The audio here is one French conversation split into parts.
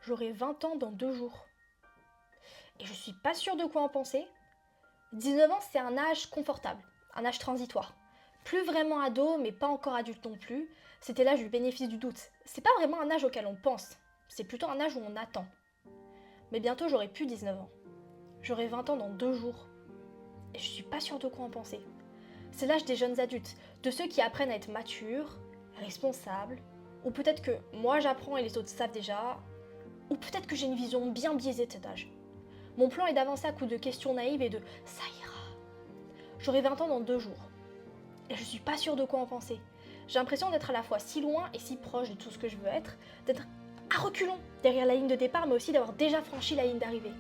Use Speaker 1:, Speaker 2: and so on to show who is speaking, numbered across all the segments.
Speaker 1: J'aurai 20 ans dans 2 jours. Et je suis pas sûre de quoi en penser. 19 ans, c'est un âge confortable, un âge transitoire. Plus vraiment ado, mais pas encore adulte non plus. C'était l'âge du bénéfice du doute. C'est pas vraiment un âge auquel on pense, c'est plutôt un âge où on attend. Mais bientôt, j'aurai plus 19 ans. J'aurai 20 ans dans 2 jours. Et je suis pas sûre de quoi en penser. C'est l'âge des jeunes adultes, de ceux qui apprennent à être matures, responsables, ou peut-être que moi j'apprends et les autres savent déjà, ou peut-être que j'ai une vision bien biaisée de cet âge. Mon plan est d'avancer à coups de questions naïves et de ça ira. J'aurai 20 ans dans 2 jours. Et je suis pas sûre de quoi en penser. J'ai l'impression d'être à la fois si loin et si proche de tout ce que je veux être, d'être à reculons derrière la ligne de départ, mais aussi d'avoir déjà franchi la ligne d'arrivée.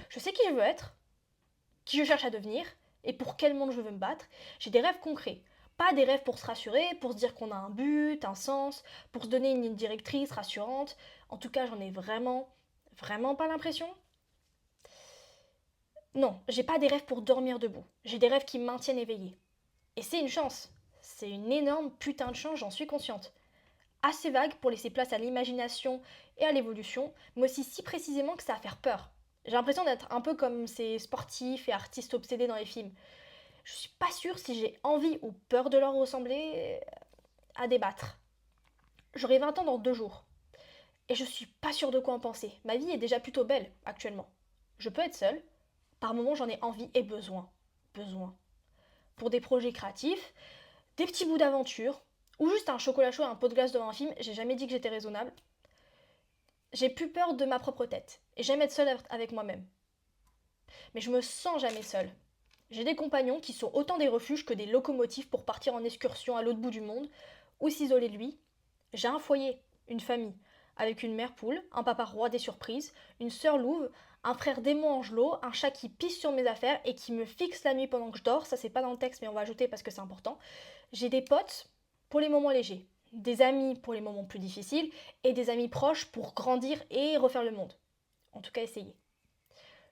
Speaker 1: Je sais qui je veux être, qui je cherche à devenir, et pour quel monde je veux me battre. J'ai des rêves concrets. Pas des rêves pour se rassurer, pour se dire qu'on a un but, un sens, pour se donner une ligne directrice rassurante. En tout cas, j'en ai vraiment pas l'impression. Non, j'ai pas des rêves pour dormir debout. J'ai des rêves qui me maintiennent éveillée. Et c'est une chance. C'est une énorme putain de chance, j'en suis consciente. Assez vague pour laisser place à l'imagination et à l'évolution, mais aussi si précisément que ça va faire peur. J'ai l'impression d'être un peu comme ces sportifs et artistes obsédés dans les films. Je suis pas sûre si j'ai envie ou peur de leur ressembler à débattre. J'aurai 20 ans dans 2 jours. Et je suis pas sûre de quoi en penser. Ma vie est déjà plutôt belle actuellement. Je peux être seule. Par moments, j'en ai envie et besoin. Besoin. Pour des projets créatifs, des petits bouts d'aventure, ou juste un chocolat chaud et un pot de glace devant un film, j'ai jamais dit que j'étais raisonnable. J'ai plus peur de ma propre tête. Et j'aime être seule avec moi-même. Mais je me sens jamais seule. J'ai des compagnons qui sont autant des refuges que des locomotives pour partir en excursion à l'autre bout du monde, ou s'isoler de lui. J'ai un foyer, une famille, avec une mère poule, un papa roi des surprises, une sœur louve, un frère démon angelot, un chat qui pisse sur mes affaires et qui me fixe la nuit pendant que je dors. Ça, c'est pas dans le texte, mais on va ajouter parce que c'est important. J'ai des potes pour les moments légers, des amis pour les moments plus difficiles, et des amis proches pour grandir et refaire le monde. En tout cas, essayer.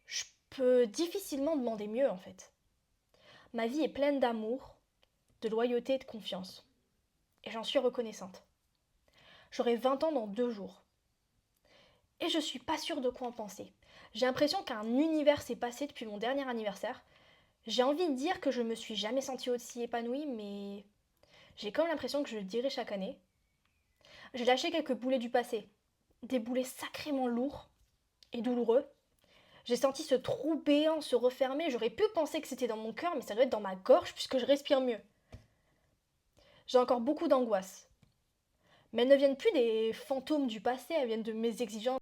Speaker 1: Je peux difficilement demander mieux, en fait. Ma vie est pleine d'amour, de loyauté et de confiance. Et j'en suis reconnaissante. J'aurai 20 ans dans 2 jours. Et je suis pas sûre de quoi en penser. J'ai l'impression qu'un univers s'est passé depuis mon dernier anniversaire. J'ai envie de dire que je me suis jamais sentie aussi épanouie, mais j'ai comme l'impression que je le dirai chaque année. J'ai lâché quelques boulets du passé. Des boulets sacrément lourds et douloureux. J'ai senti ce trou béant se refermer. J'aurais pu penser que c'était dans mon cœur, mais ça doit être dans ma gorge puisque je respire mieux. J'ai encore beaucoup d'angoisse. Mais elles ne viennent plus des fantômes du passé, elles viennent de mes exigences